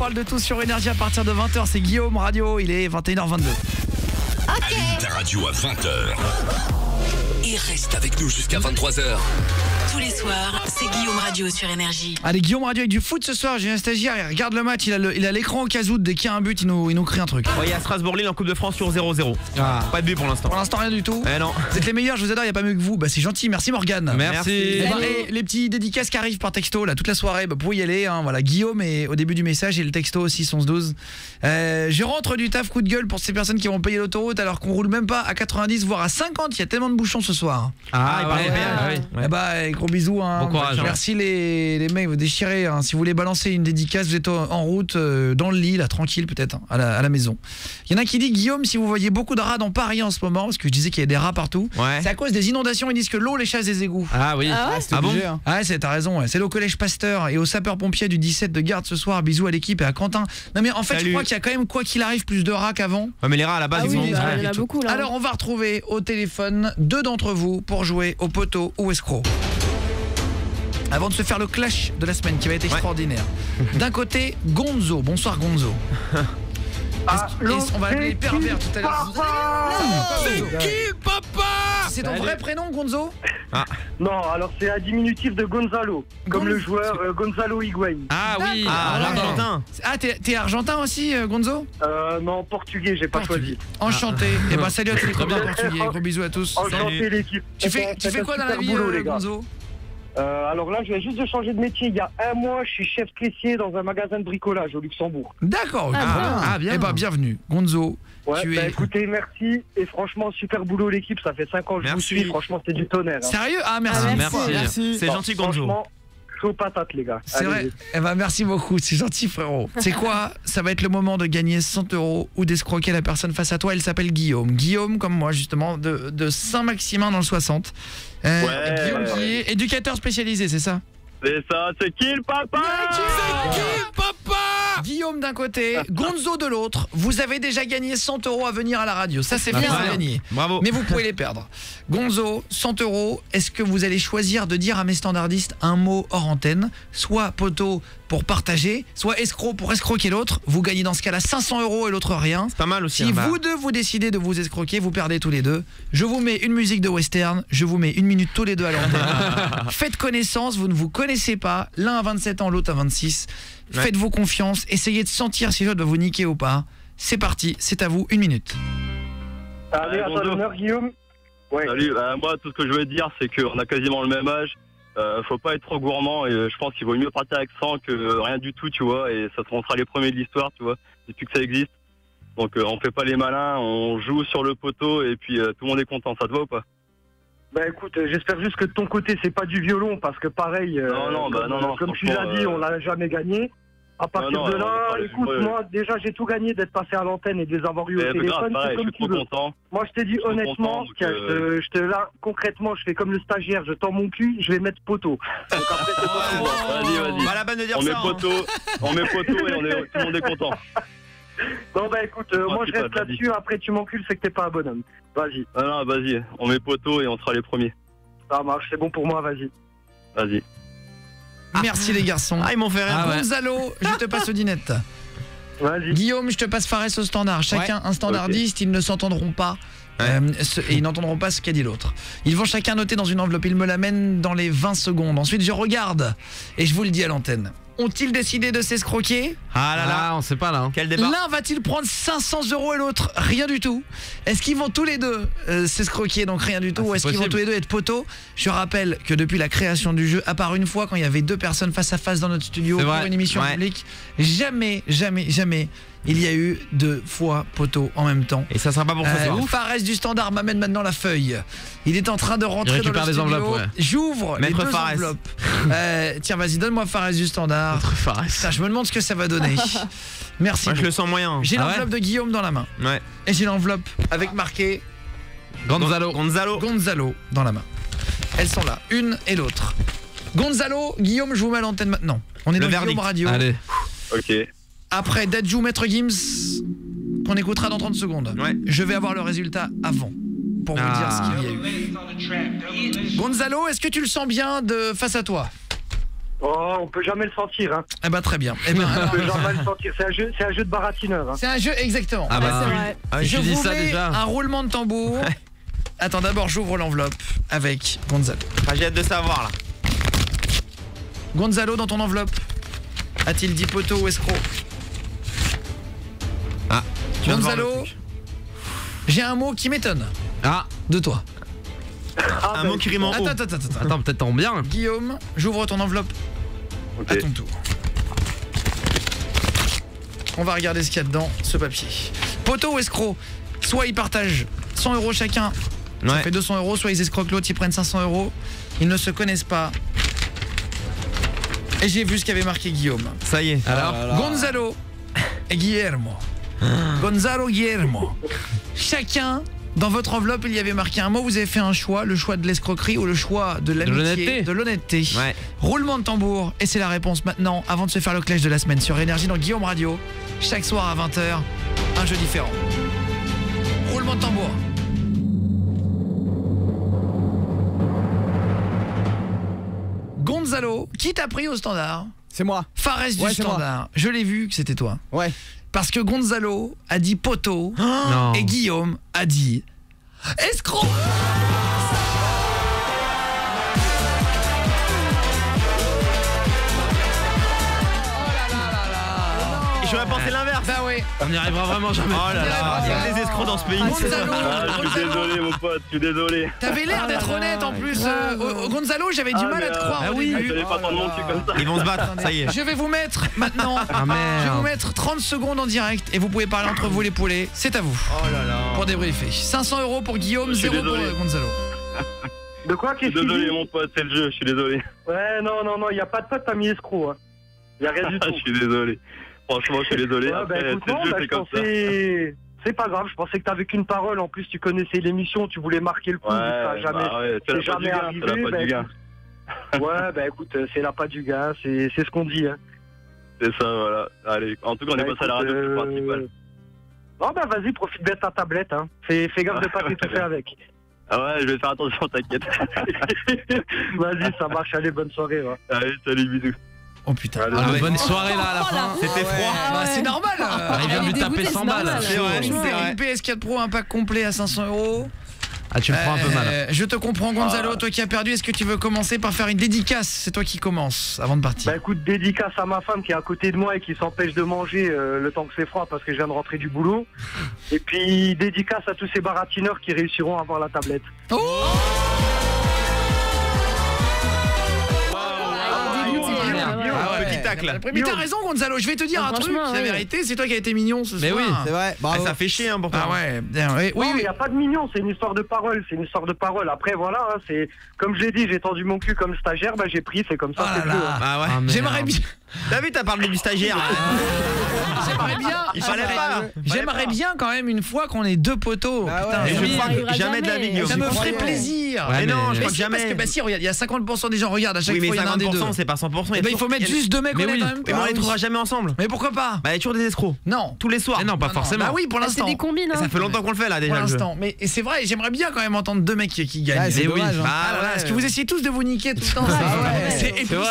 parle de tout sur Énergie à partir de 20h. C'est Guillaume Radio, il est 21h22. Allume ta radio à 20h. Et reste avec nous jusqu'à 23h. Tous les soirs, c'est Guillaume Radio sur Énergie. Allez, Guillaume Radio avec du foot ce soir. J'ai un stagiaire, il regarde le match, il a l'écran au cas où. Dès qu'il y a un but, il nous crée un truc. Ouais, il y a Strasbourg-Lille en Coupe de France sur 0-0. Pas de but pour l'instant. Pour l'instant, rien du tout. Non. Vous êtes les meilleurs, je vous adore, il n'y a pas mieux que vous. Bah, c'est gentil, merci Morgane. Merci. Et les petits dédicaces qui arrivent par texto là toute la soirée, vous pouvez y aller hein, voilà, Guillaume est au début du message et le texto aussi 11 12. Je rentre du taf, coup de gueule pour ces personnes qui vont payer l'autoroute alors qu'on roule même pas à 90 voire à 50, il y a tellement de bouchons ce soir. Eh bah gros bisous hein. Bon courage. Merci les mecs, vous déchirez hein. Si vous voulez balancer une dédicace, vous êtes en route dans le lit là tranquille peut-être hein, à la maison. Il y en a qui dit Guillaume, si vous voyez beaucoup de rats dans Paris en ce moment parce que je disais qu'il y a des rats partout, c'est à cause des inondations, ils disent que l'eau les chasse des égouts. Ah oui. Bon hein. T'as raison, c'est au collège Pasteur et au sapeur-pompier du 17 de Garde ce soir. Bisous à l'équipe et à Quentin. Non mais en fait, je crois qu'il y a quand même quoi qu'il arrive plus de rats qu'avant. Ouais, mais les rats à la base il y en a beaucoup là. Alors on va retrouver au téléphone 2 d'entre vous pour jouer au poteau ou escroc. Avant de se faire le clash de la semaine qui va être extraordinaire. D'un côté, Gonzo. Bonsoir Gonzo. On va appeler les pervers tout à l'heure. C'est qui papa? C'est ton vrai prénom Gonzo? Non, alors c'est un diminutif de Gonzalo, comme le joueur Gonzalo Higuaín. Ah oui, l'Argentin. T'es argentin aussi Gonzo? Non, portugais, j'ai pas choisi. Enchanté. Et bah salut à tous les copains portugais, gros bisous à tous. Enchanté l'équipe. Tu fais quoi dans la vie Gonzo? Alors là, je viens juste de changer de métier. Il y a un mois, je suis chef caissier dans un magasin de bricolage au Luxembourg. D'accord. Bien. Eh ben bienvenue, Gonzo. Écoutez, merci. Et franchement, super boulot l'équipe. Ça fait 5 ans que je vous suis. Franchement, c'est du tonnerre. Hein. Sérieux? Merci. C'est gentil Gonzo. Franchement, chaud patate les gars. C'est vrai. Eh ben merci beaucoup, c'est gentil frérot. C'est quoi? Ça va être le moment de gagner 100 € ou d'escroquer la personne face à toi. Elle s'appelle Guillaume. Guillaume comme moi justement de Saint-Maximin dans le 60. Guillaume qui est éducateur spécialisé, c'est ça? C'est ça, c'est qui le papa? Guillaume d'un côté, Gonzo de l'autre. Vous avez déjà gagné 100 € à venir à la radio. Ça c'est bien gagné. Bravo. Mais vous pouvez les perdre. Gonzo, 100 €. Est-ce que vous allez choisir de dire à mes standardistes un mot hors antenne, soit poteau pour partager, soit escroc pour escroquer l'autre? Vous gagnez dans ce cas-là 500 € et l'autre rien. C'est pas mal aussi. Si vous deux vous décidez de vous escroquer, vous perdez tous les deux. Je vous mets une musique de western, je vous mets 1 minute tous les deux à l'antenne. Faites connaissance, vous ne vous connaissez pas. L'un a 27 ans, l'autre a 26. Faites-vous confiance, essayez de sentir si l'autre va vous niquer ou pas. C'est parti, c'est à vous, 1 minute. Allez, à ton honneur Guillaume. Salut, moi tout ce que je veux dire c'est qu'on a quasiment le même âge. Faut pas être trop gourmand et je pense qu'il vaut mieux partir avec 100 que rien du tout, tu vois, et on sera les premiers de l'histoire, tu vois, depuis que ça existe. Donc on fait pas les malins, on joue sur le poteau et puis tout le monde est content, ça te va ou pas? Bah écoute, j'espère juste que de ton côté c'est pas du violon parce que pareil, comme tu l'as dit, on l'a jamais gagné. À partir de là, écoute, moi déjà j'ai tout gagné d'être passé à l'antenne et de les avoir eu au téléphone. Pareil, comme tu veux. Moi je te dis honnêtement, là concrètement, je fais comme le stagiaire, je tends mon cul, je vais mettre poteau. Donc après c'est pas Vas-y. Pas la peine de dire on ça. On met poteau et tout le monde est content. Non bah écoute, moi je reste là-dessus, après tu m'encules, c'est que t'es pas un bonhomme. Vas-y. Non, vas-y, on met poteau et on sera les premiers. Ça marche, c'est bon pour moi, vas-y. Vas-y. Merci les garçons. Ils m'ont fait rire. Gonzalo, je te passe Odinette. Vas-y. Guillaume, je te passe Fares au standard. Chacun un standardiste, ils ne s'entendront pas. Et ils n'entendront pas ce qu'a dit l'autre. Ils vont chacun noter dans une enveloppe. Ils me l'amènent dans les 20 secondes. Ensuite je regarde et je vous le dis à l'antenne. Ont-ils décidé de s'escroquer? Ah là là, on sait pas là. Quel débat. L'un va-t-il prendre 500 € et l'autre rien du tout? Est-ce qu'ils vont tous les deux s'escroquer, donc rien du tout, ou est-ce qu'ils vont tous les deux être poteaux? Je rappelle que depuis la création du jeu, à part une fois quand il y avait 2 personnes face à face dans notre studio pour une émission publique, jamais il y a eu 2 fois poteau en même temps. Et ça sera pas pour ce soir. Fares du standard m'amène maintenant la feuille. Il est en train de rentrer dans le studio. Enveloppes, J'ouvre les 2 enveloppes. Tiens, vas-y, donne-moi Fares du standard. Putain, je me demande ce que ça va donner. Merci. Moi je le sens moyen. J'ai l'enveloppe de Guillaume dans la main. Et j'ai l'enveloppe avec marqué Gonzalo dans la main. Elles sont là, une et l'autre. Gonzalo, Guillaume, je vous mets à l'antenne maintenant. On est dans Guillaume Radio. Allez. Ok. Après Dadju, Maître Gims, qu'on écoutera dans 30 secondes. Je vais avoir le résultat avant pour vous dire ce qu'il y a eu. Gonzalo, est-ce que tu le sens bien de face à toi? Oh, on peut jamais le sentir, hein. Eh ben très bien. Eh ben, On peut jamais le sentir. C'est un jeu de baratineur, hein. c'est un jeu, exactement. Ah bah, c'est vrai. ah, Je tu dis vous ça mets déjà. un roulement de tambour. Attends, d'abord j'ouvre l'enveloppe avec Gonzalo. Ah, j'ai hâte de savoir là. Gonzalo, dans ton enveloppe, a-t-il dit poteau ou escroc? Ah, tu viens de voir le Gonzalo, truc. j'ai un mot qui m'étonne Ah, de toi. Un mot qui rime en haut. Attends. attends, peut-être en bien. Guillaume, j'ouvre ton enveloppe Ok. à ton tour. On va regarder ce qu'il y a dedans, ce papier. Poteau ou escroc? Soit ils partagent 100 € chacun, ça Ouais. fait 200 €, soit ils escroquent l'autre, ils prennent 500 €. Ils ne se connaissent pas. Et j'ai vu ce qu'avait marqué Guillaume. Ça y est. Alors Gonzalo et Guillermo. Gonzalo, Guillermo. Chacun, dans votre enveloppe, il y avait marqué un mot. Vous avez fait un choix, le choix de l'escroquerie ou le choix de l'amitié, l'honnêteté. de l'honnêteté. Ouais. Roulement de tambour. Et c'est la réponse maintenant, avant de se faire le clash de la semaine sur Énergie dans Guillaume Radio. Chaque soir à 20h, un jeu différent. Roulement de tambour. Gonzalo, qui t'a pris au standard? C'est moi. Fares du Ouais, c'est moi. standard. Je l'ai vu que c'était toi. Ouais. Parce que Gonzalo a dit poteau Non. et Guillaume a dit escroc. J'aurais pensé l'inverse. Bah oui. On n'y arrivera vraiment jamais. Oh là là, il y a des escrocs dans ce pays. Gonzalo, Ah, je suis désolé, mon pote, je suis désolé. t'avais l'air d'être honnête en plus. Gonzalo, j'avais du mal à te croire Ah au oui. début. J'allais pas tendre mon cul comme ça. Ils vont se battre, ça y est. Je vais vous mettre maintenant, Ah merde. je vais vous mettre 30 secondes en direct et vous pouvez parler entre vous les poulets. C'est à vous Oh là là. pour débriefer. 500 € pour Guillaume, Je suis 0 pour désolé. Gonzalo. De quoi? Je suis Qu'est-ce qu'il désolé, dit? mon pote, c'est le jeu, je suis désolé. Ouais, non, y a pas de pote, t'as mis escroc, hein. Y a rien du tout. Je suis désolé. Franchement, je suis désolé. Ouais, bah Après, écoute, c'est non, le jeu, bah, c'est je comme ça. pensais... C'est pas grave, je pensais que t'avais qu'une parole. En plus, tu connaissais l'émission, tu voulais marquer le coup. Ouais, ça a jamais... bah ouais, c'est la c'est pas du jamais gain, arrivé, c'est la pas bah, du gain. Ouais, bah écoute, c'est la pas du gars, c'est ce qu'on dit, hein. C'est ça, voilà. Allez, en tout cas, on est Bah, passé à la radio, écoute, c'est le principal. Non, bah vas-y, profite bien de ta tablette, hein. Fais gaffe de pas t'étouffer avec. Ah ouais, je vais faire attention, t'inquiète. Vas-y, ça marche, allez, bonne soirée, ouais. Allez, salut, bisous. Oh putain. Allez, Ah, ouais. bonne soirée là à la fin. C'était froid. Bah, c'est normal. Il vient de lui taper dégoûtée, 100 c'est balles. normal. C'est vrai, Une c'est vrai. PS4 Pro, un pack complet à 500 €. Ah, tu me prends un peu mal. Je te comprends, Gonzalo, toi qui as perdu. Est-ce que tu veux commencer par faire une dédicace? C'est toi qui commence avant de partir. Bah écoute, dédicace à ma femme qui est à côté de moi et qui s'empêche de manger le temps que c'est froid parce que je viens de rentrer du boulot. Et puis dédicace à tous ces baratineurs qui réussiront à avoir la tablette. Oh Ah ouais. Petit tacle. Mais t'as raison, Gonzalo. Je vais te dire un truc. Franchement, La ouais. vérité, c'est toi qui as été mignon ce Mais soir. oui, C'est vrai. Ah, Bravo. ça fait chier, hein, pourtant. Ah ouais, bien, oui, Oui, oui. il n'y a pas de mignon, c'est une histoire de parole. C'est une histoire de parole. Après, voilà, hein, c'est comme je l'ai dit, j'ai tendu mon cul comme stagiaire, bah j'ai pris, c'est comme ça. Oh c'est là le là. jeu, hein. Ah ouais. Ah, merde. J'aimerais bien. T'as vu, t'as parlé du stagiaire. J'aimerais bien. Il fallait pas. J'aimerais bien quand même une fois qu'on est deux poteaux. Ah Putain, ouais. Et je oui. crois Ça que arrivera jamais de la jamais. vie, Ça me Guillaume. ferait Ouais. plaisir. Ouais, Mais non, je mais- crois que si, parce jamais. que bah si, regarde, il y a 50% des gens regardent à chaque Oui, mais fois il y en a un des deux. 50%, c'est pas 100%. Eh ben, il faut mettre juste deux mecs Mais honnêtes oui. en même Mais on les temps. trouvera jamais ensemble. Mais pourquoi pas? Bah, il y a toujours des escrocs. Non. Tous les soirs. Mais non, pas Non, forcément. Bah oui, pour Ah, c'est l'instant. des combines, Et hein. ça fait longtemps qu'on le fait là Pour déjà. le jeu. l'instant. Mais et c'est vrai, j'aimerais bien quand même entendre deux mecs qui gagnent. Ouais, c'est Mais dommage, hein. Ah, là, là, parce que vous essayez tous de vous niquer tout le temps. ouais. C'est épuisant.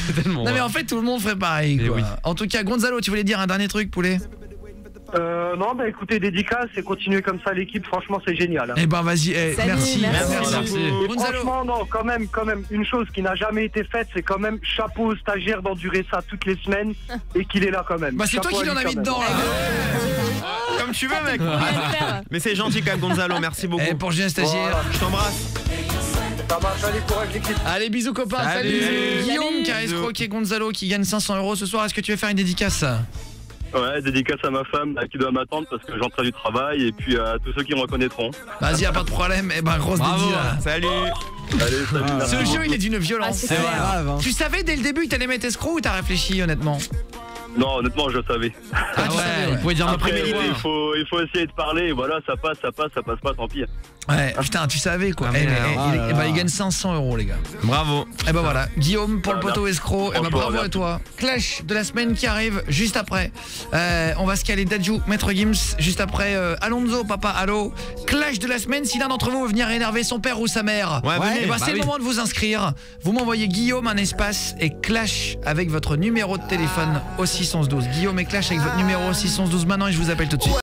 C'est tellement. Non mais en fait tout le monde ferait pareil Mais quoi. oui. En tout cas Gonzalo, tu voulais dire un dernier truc poulet? Non, bah écoutez, dédicace et continuez comme ça l'équipe, franchement c'est génial, hein. Eh ben vas-y, Salut, merci. merci. Et Gonzalo. franchement, non, quand même, une chose qui n'a jamais été faite, c'est quand même chapeau au stagiaire d'endurer ça toutes les semaines et qu'il est là quand même. Bah c'est toi Chapeau qui à l'en lui as mis quand dedans même. là. Comme tu veux, mec. Rien à faire. Mais c'est gentil quand même, Gonzalo. Merci beaucoup. Et pour Julien stagiaire. Voilà. Je t'embrasse. Ça marche, allez, courage l'équipe. Allez bisous copains, salut. Salut. Guillaume qui a Bisous. escroqué Gonzalo qui gagne 500 € ce soir. Est-ce que tu veux faire une dédicace? Ouais, dédicace à ma femme là, qui doit m'attendre parce que j'entre du travail et puis à tous ceux qui me reconnaîtront. Vas-y, y a pas de problème. Eh ben grosse Bravo. dédi là. Salut. Allez, salut. merci Ce beaucoup. jeu il est d'une Ah, violence. c'est C'est clair. grave, hein. Tu savais dès le début que t'allais mettre escroc ou t'as réfléchi honnêtement? Non, honnêtement, je savais. Ah ouais, il pouvait dire Après, n'importe quoi. il faut essayer de parler. Et voilà, ça passe pas, tant pis. Ouais, putain, tu savais quoi. Il gagne 500 €, les gars. Bravo. Et ben voilà, Guillaume pour le poteau escroc. Et ben bravo à toi. Clash de la semaine qui arrive juste après. On va se caler Dadju, Maître Gims juste après. Alonso, papa, allô. Clash de la semaine. Si l'un d'entre vous veut venir énerver son père ou sa mère, venez. et ben c'est le moment de vous inscrire. Vous m'envoyez Guillaume un espace et Clash avec votre numéro de téléphone au 612. Guillaume et Clash avec votre numéro au 612 maintenant et je vous appelle tout de suite.